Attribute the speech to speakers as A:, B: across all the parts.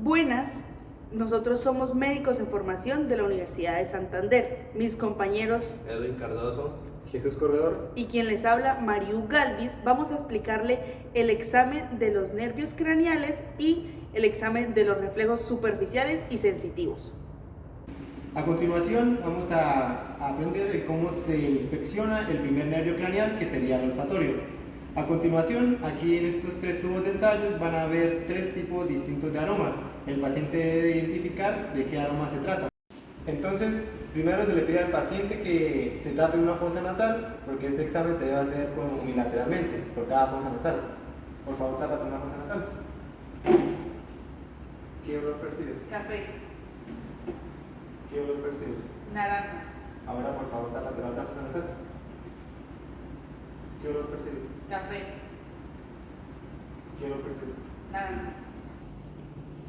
A: Buenas, nosotros somos médicos en formación de la Universidad de Santander. Mis compañeros
B: Edwin Cardoso,
C: Jesús Corredor
A: y quien les habla, Mariu Galvis, vamos a explicarle el examen de los nervios craneales y el examen de los reflejos superficiales y sensitivos.
C: A continuación vamos a aprender cómo se inspecciona el primer nervio craneal, que sería el olfatorio. A continuación, aquí en estos tres tubos de ensayos van a haber tres tipos distintos de aroma. El paciente debe identificar de qué aroma se trata. Entonces, primero se le pide al paciente que se tape una fosa nasal, porque este examen se debe hacer unilateralmente, por cada fosa nasal. Por favor, tápate una fosa nasal. ¿Qué olor percibes?
A: Café,
C: ¿Qué olor percibes?
A: naranja,
C: Ahora, por favor, tápate la otra fosa nasal. ¿Qué olor percibes?
A: café,
C: ¿Qué olor percibes?
A: naranja.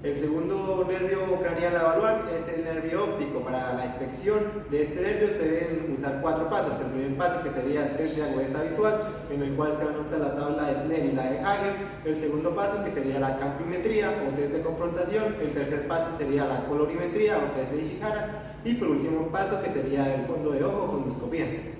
C: El segundo nervio craneal a evaluar es el nervio óptico. Para la inspección de este nervio se deben usar 4 pasos. El primer paso, que sería el test de agudeza visual, en el cual se van a usar la tabla de Snell y la de Hager. El segundo paso, que sería la campimetría o test de confrontación. El tercer paso sería la colorimetría o test de Ishihara. Y por último paso, que sería el fondo de ojo o fundoscopía.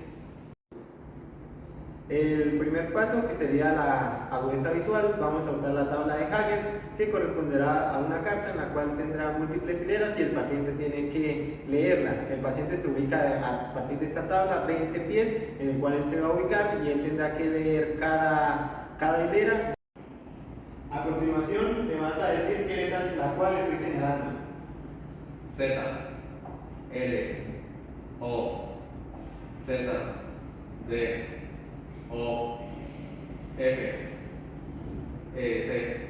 C: El primer paso, que sería la agudeza visual, vamos a usar la tabla de Hager, que corresponderá a una carta en la cual tendrá múltiples hileras y el paciente tiene que leerla. El paciente se ubica a partir de esta tabla 20 pies en el cual él se va a ubicar y él tendrá que leer cada hilera. A continuación me vas a decir qué letras la cual estoy señalando.
B: Z, L, O, Z, D, O, F, C.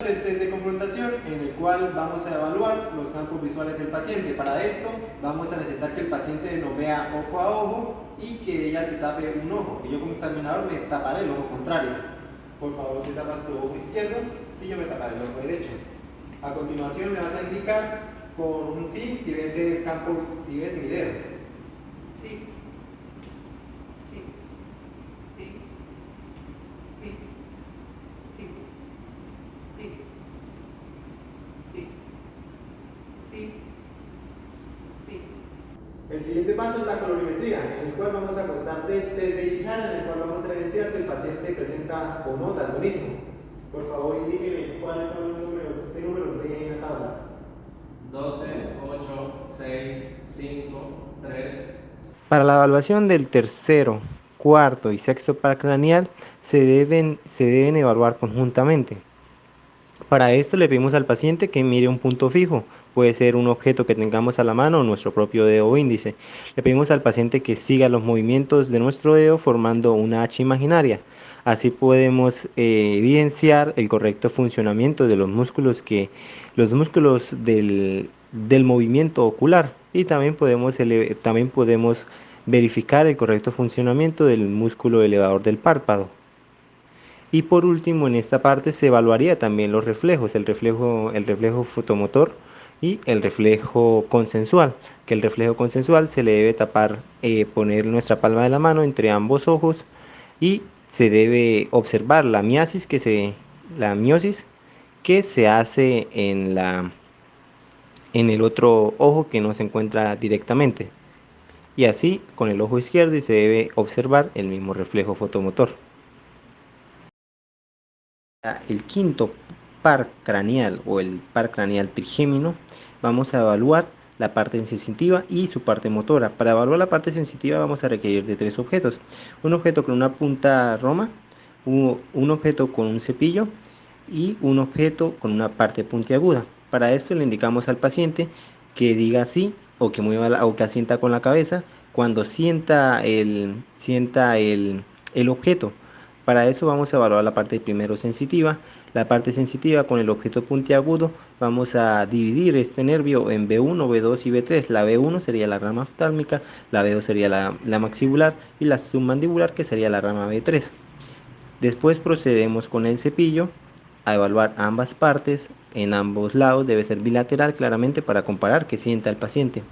C: El test de confrontación, en el cual vamos a evaluar los campos visuales del paciente. Para esto vamos a necesitar que el paciente nos vea ojo a ojo y que ella se tape un ojo, que yo como examinador me taparé el ojo contrario. Por favor, te tapas tu ojo izquierdo y yo me taparé el ojo derecho. A continuación me vas a indicar con un sí si ves el campo, si ves mi dedo.
A: Sí, sí, sí, sí, sí, sí, sí, sí, sí.
C: El siguiente paso es la colorimetría, en el cual vamos a constar del test de Ishihara, en el cual vamos a evidenciar si el paciente presenta o no daltonismo. Por favor, indíqueme cuáles son los números, qué números ven en la tabla.
B: 12, 8, 6, 5, 3.
D: Para la evaluación del tercero, cuarto y sexto par craneal se deben evaluar conjuntamente. Para esto le pedimos al paciente que mire un punto fijo, puede ser un objeto que tengamos a la mano o nuestro propio dedo índice. Le pedimos al paciente que siga los movimientos de nuestro dedo formando una H imaginaria. Así podemos evidenciar el correcto funcionamiento de los músculos del movimiento ocular, y también podemos verificar el correcto funcionamiento del músculo elevador del párpado. Y por último, en esta parte se evaluaría también los reflejos, el reflejo fotomotor y el reflejo consensual, que el reflejo consensual se le debe tapar, poner nuestra palma de la mano entre ambos ojos, y se debe observar la miosis que se hace en el otro ojo que no se encuentra directamente. Y así con el ojo izquierdo, y se debe observar el mismo reflejo fotomotor. El quinto par craneal o el par craneal trigémino, vamos a evaluar la parte sensitiva y su parte motora. Para evaluar la parte sensitiva vamos a requerir de 3 objetos: un objeto con una punta roma, un objeto con un cepillo y un objeto con una parte puntiaguda. Para esto le indicamos al paciente que diga sí, o que mueva o que asienta con la cabeza cuando sienta el objeto. Para eso vamos a evaluar la parte primero sensitiva. La parte sensitiva, con el objeto puntiagudo, vamos a dividir este nervio en B1, B2 y B3. La B1 sería la rama oftálmica, la B2 sería la maxibular y la submandibular, que sería la rama B3. Después procedemos con el cepillo a evaluar ambas partes. En ambos lados debe ser bilateral, claramente, para comparar que sienta el paciente.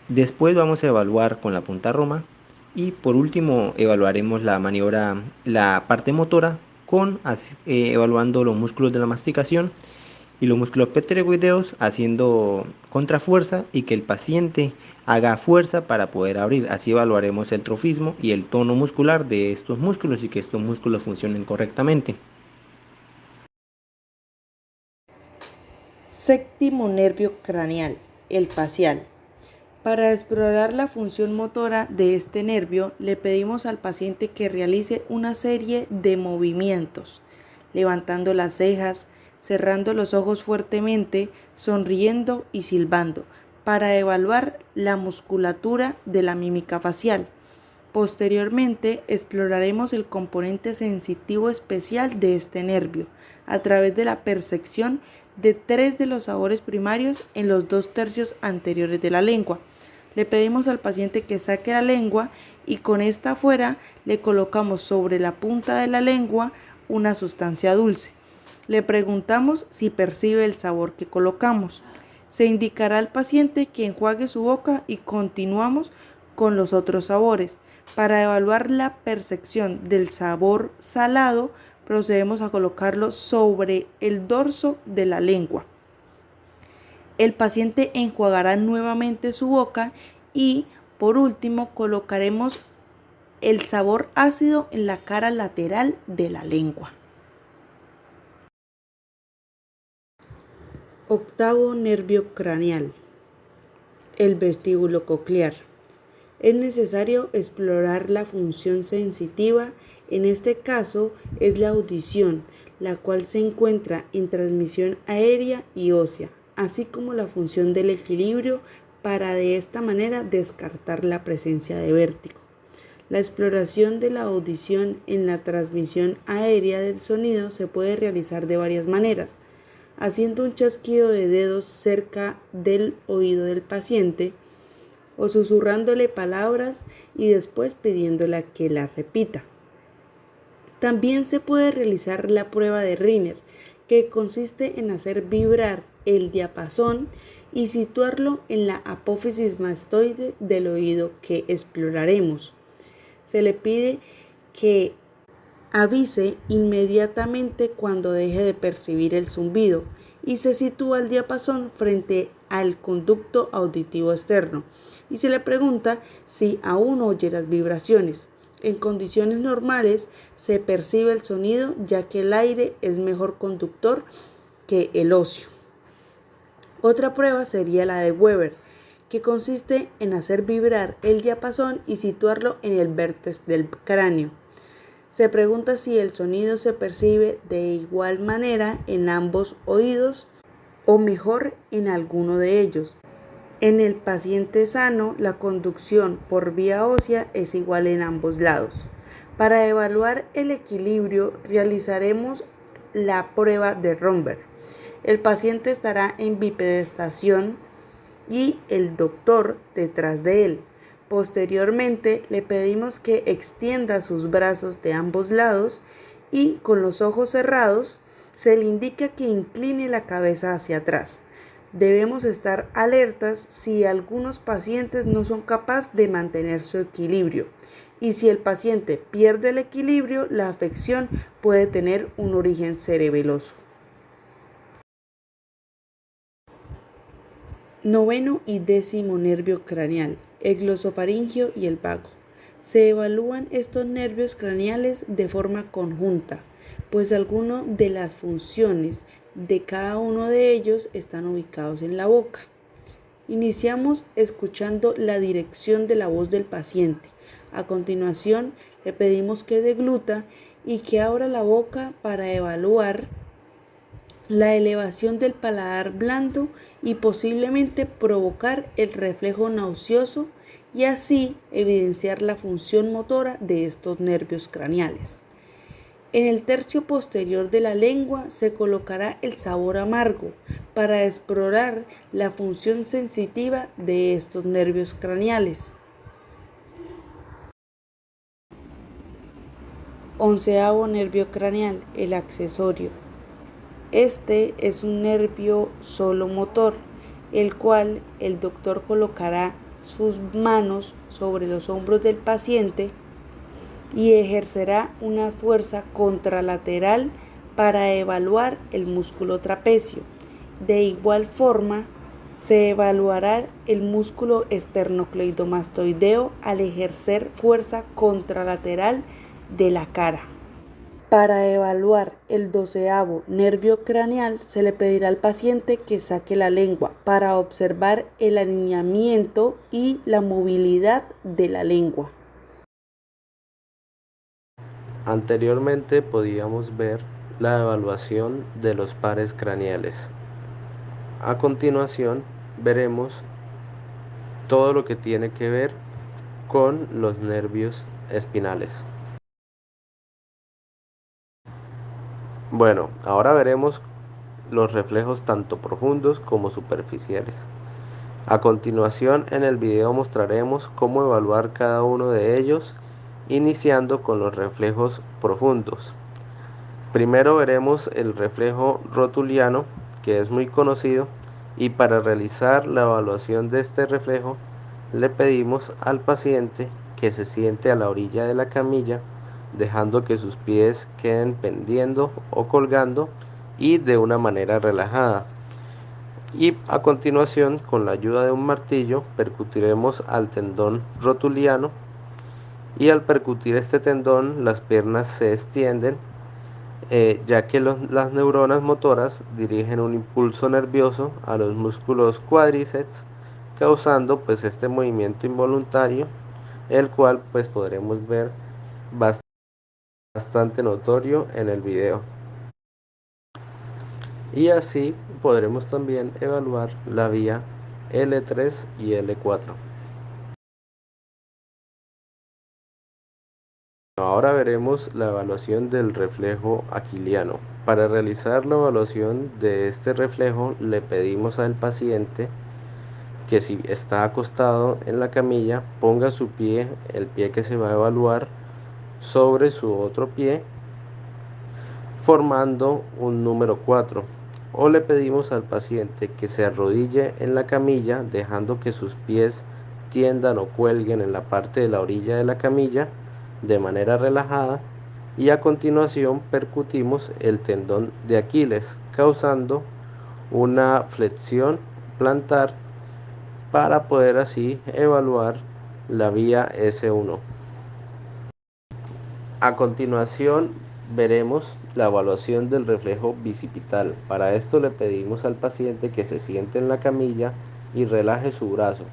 D: Después vamos a evaluar con la punta roma, y por último evaluaremos la parte motora evaluando los músculos de la masticación y los músculos pterygoideos haciendo contrafuerza y que el paciente haga fuerza para poder abrir. Así evaluaremos el trofismo y el tono muscular de estos músculos y que estos músculos funcionen correctamente.
A: Séptimo nervio craneal, el facial. Para explorar la función motora de este nervio, le pedimos al paciente que realice una serie de movimientos, levantando las cejas, cerrando los ojos fuertemente, sonriendo y silbando, para evaluar la musculatura de la mímica facial. Posteriormente, exploraremos el componente sensitivo especial de este nervio, a través de la percepción de 3 de los sabores primarios en los 2/3 anteriores de la lengua. Le pedimos al paciente que saque la lengua y con esta afuera le colocamos sobre la punta de la lengua una sustancia dulce. Le preguntamos si percibe el sabor que colocamos. Se indicará al paciente que enjuague su boca y continuamos con los otros sabores. Para evaluar la percepción del sabor salado, procedemos a colocarlo sobre el dorso de la lengua. El paciente enjuagará nuevamente su boca y, por último, colocaremos el sabor ácido en la cara lateral de la lengua. Octavo nervio craneal, el vestíbulo coclear. Es necesario explorar la función sensitiva. En este caso es la audición, la cual se encuentra en transmisión aérea y ósea, así como la función del equilibrio, para de esta manera descartar la presencia de vértigo. La exploración de la audición en la transmisión aérea del sonido se puede realizar de varias maneras: haciendo un chasquido de dedos cerca del oído del paciente o susurrándole palabras y después pidiéndole que la repita. También se puede realizar la prueba de Rinner, que consiste en hacer vibrar el diapasón y situarlo en la apófisis mastoide del oído que exploraremos. Se le pide que avise inmediatamente cuando deje de percibir el zumbido y se sitúa el diapasón frente al conducto auditivo externo y se le pregunta si aún oye las vibraciones. En condiciones normales se percibe el sonido, ya que el aire es mejor conductor que el óseo. Otra prueba sería la de Weber, que consiste en hacer vibrar el diapasón y situarlo en el vértex del cráneo. Se pregunta si el sonido se percibe de igual manera en ambos oídos o mejor en alguno de ellos. En el paciente sano, la conducción por vía ósea es igual en ambos lados. Para evaluar el equilibrio, realizaremos la prueba de Romberg. El paciente estará en bipedestación y el doctor detrás de él. Posteriormente, le pedimos que extienda sus brazos de ambos lados y con los ojos cerrados se le indica que incline la cabeza hacia atrás. Debemos estar alertas si algunos pacientes no son capaces de mantener su equilibrio y si el paciente pierde el equilibrio, la afección puede tener un origen cerebeloso. Noveno y décimo nervio craneal, el glosofaringio y el vago. Se evalúan estos nervios craneales de forma conjunta, pues algunas de las funciones de cada uno de ellos están ubicados en la boca. Iniciamos escuchando la dirección de la voz del paciente. A continuación, le pedimos que degluta y que abra la boca para evaluar la elevación del paladar blando y posiblemente provocar el reflejo nauseoso y así evidenciar la función motora de estos nervios craneales. En el tercio posterior de la lengua se colocará el sabor amargo para explorar la función sensitiva de estos nervios craneales. Onceavo nervio craneal, el accesorio. Este es un nervio solo motor, el cual el doctor colocará sus manos sobre los hombros del paciente y ejercerá una fuerza contralateral para evaluar el músculo trapecio. De igual forma, se evaluará el músculo esternocleidomastoideo al ejercer fuerza contralateral de la cara. Para evaluar el 12º nervio craneal, se le pedirá al paciente que saque la lengua para observar el alineamiento y la movilidad de la lengua.
E: Anteriormente podíamos ver la evaluación de los pares craneales. A continuación veremos todo lo que tiene que ver con los nervios espinales. Bueno, ahora veremos los reflejos tanto profundos como superficiales. A continuación en el video mostraremos cómo evaluar cada uno de ellos, iniciando con los reflejos profundos. Primero veremos el reflejo rotuliano, que es muy conocido, y para realizar la evaluación de este reflejo le pedimos al paciente que se siente a la orilla de la camilla, dejando que sus pies queden pendiendo o colgando y de una manera relajada. Y a continuación, con la ayuda de un martillo, percutiremos al tendón rotuliano, y al percutir este tendón las piernas se extienden, ya que las neuronas motoras dirigen un impulso nervioso a los músculos cuádriceps, causando pues este movimiento involuntario, el cual pues podremos ver bastante notorio en el video. Y así podremos también evaluar la vía L3 y L4. Ahora veremos la evaluación del reflejo aquiliano. Para realizar la evaluación de este reflejo le pedimos al paciente que, si está acostado en la camilla, ponga su pie, el pie que se va a evaluar, sobre su otro pie, formando un número 4. O le pedimos al paciente que se arrodille en la camilla, dejando que sus pies tiendan o cuelguen en la parte de la orilla de la camilla de manera relajada, y a continuación percutimos el tendón de Aquiles, causando una flexión plantar para poder así evaluar la vía S1. A continuación veremos la evaluación del reflejo bicipital. Para esto le pedimos al paciente que se siente en la camilla y relaje su brazo,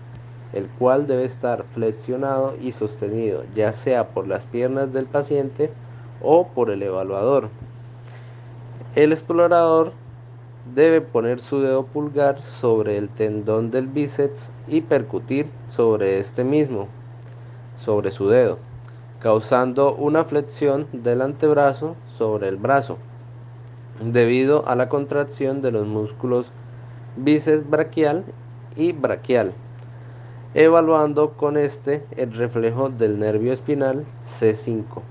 E: el cual debe estar flexionado y sostenido, ya sea por las piernas del paciente o por el evaluador. El explorador debe poner su dedo pulgar sobre el tendón del bíceps y percutir sobre este mismo, sobre su dedo, causando una flexión del antebrazo sobre el brazo, debido a la contracción de los músculos bíceps braquial y braquial, evaluando con este el reflejo del nervio espinal C5.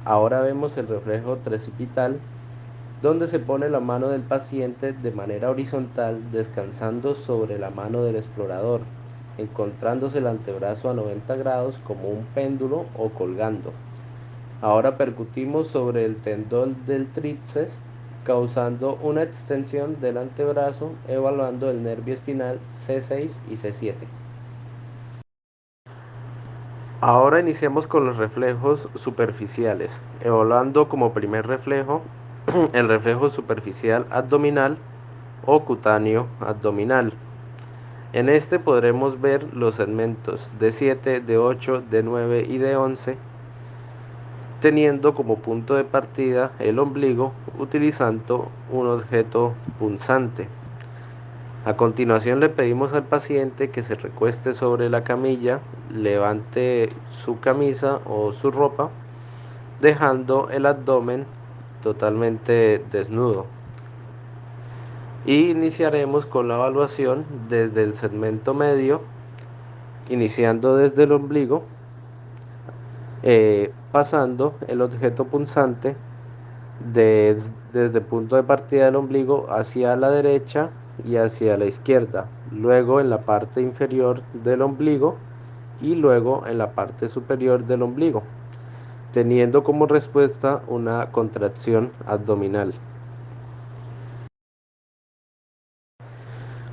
E: Ahora vemos el reflejo tricipital, donde se pone la mano del paciente de manera horizontal, descansando sobre la mano del explorador, encontrándose el antebrazo a 90 grados como un péndulo o colgando. Ahora percutimos sobre el tendón del tríceps, causando una extensión del antebrazo, evaluando el nervio espinal C6 y C7. Ahora iniciamos con los reflejos superficiales, evaluando como primer reflejo el reflejo superficial abdominal o cutáneo abdominal. En este podremos ver los segmentos D7, D8, D9 y D11, teniendo como punto de partida el ombligo, utilizando un objeto punzante. A continuación le pedimos al paciente que se recueste sobre la camilla, levante su camisa o su ropa, dejando el abdomen totalmente desnudo. Y iniciaremos con la evaluación desde el segmento medio, iniciando desde el ombligo, pasando el objeto punzante desde el punto de partida del ombligo hacia la derecha y hacia la izquierda, luego en la parte inferior del ombligo y luego en la parte superior del ombligo, teniendo como respuesta una contracción abdominal.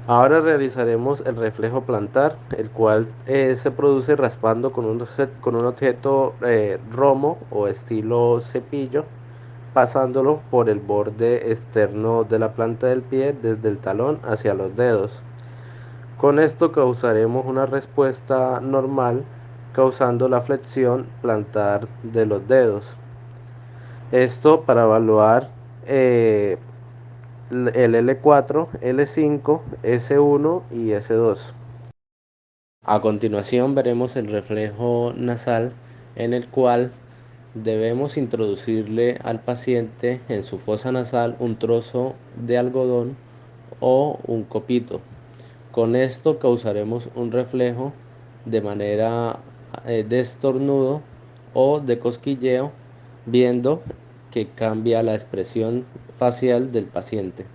E: Ahora realizaremos el reflejo plantar, el cual se produce raspando con un objeto romo o estilo cepillo, pasándolo por el borde externo de la planta del pie desde el talón hacia los dedos. Con esto causaremos una respuesta normal, causando la flexión plantar de los dedos. Esto para evaluar el L4, L5, S1 y S2. A continuación veremos el reflejo nasal, en el cual debemos introducirle al paciente en su fosa nasal un trozo de algodón o un copito. Con esto causaremos un reflejo de manera de estornudo o de cosquilleo, viendo que cambia la expresión facial del paciente.